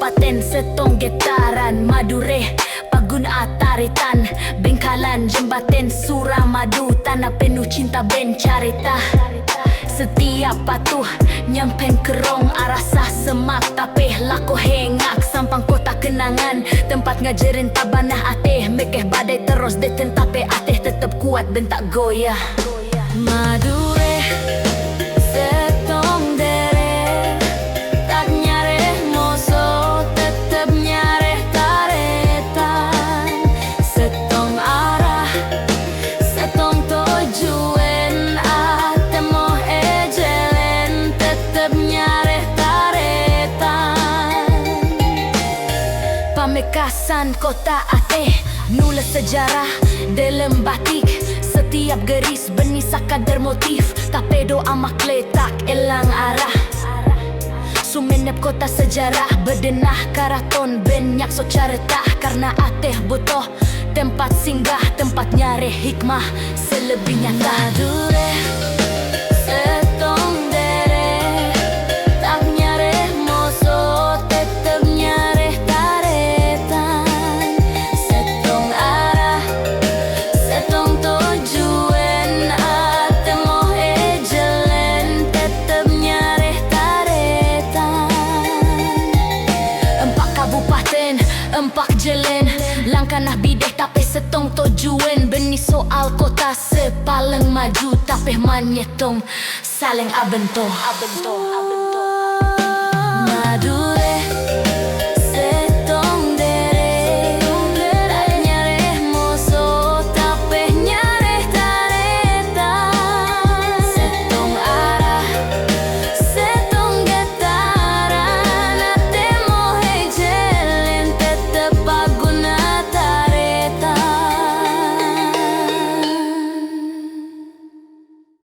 kabupaten setong getaran Madure, Pagun Ataritan, Bengkalan, Jembaten, Suramadu, tanah penuh cinta ben carita. Setiap patuh nyampen kerong arasah semak tapeh lako hengak sampang kota kenangan tempat ngajarin tabanah ateh mekeh badai terus deten tapi ateh tetap kuat dan tak goyah. Madure setong dere tak nyareh moso tetap nyareh taretan setong arah setong tujuan atemo ejelen tetap nyareh taretan pamekasan kota ateh nulis sejarah dalam batik setiap garis benih sakadar motif tapi doa makletak elang arah Sumenep kota sejarah berdenah karaton banyak so caretah karena ateh butuh tempat singgah tempat nyareh hikmah selebihnya Madure setong dere tak nyareh moso tetep nyareh taretan setong arah setong tujuan atemo ejelen tetep nyareh taretan empat kabupaten empat jelen langkanah bideh tapi setong tujuan benih soal kota sepaling maju tapi manyetong saling abento Madura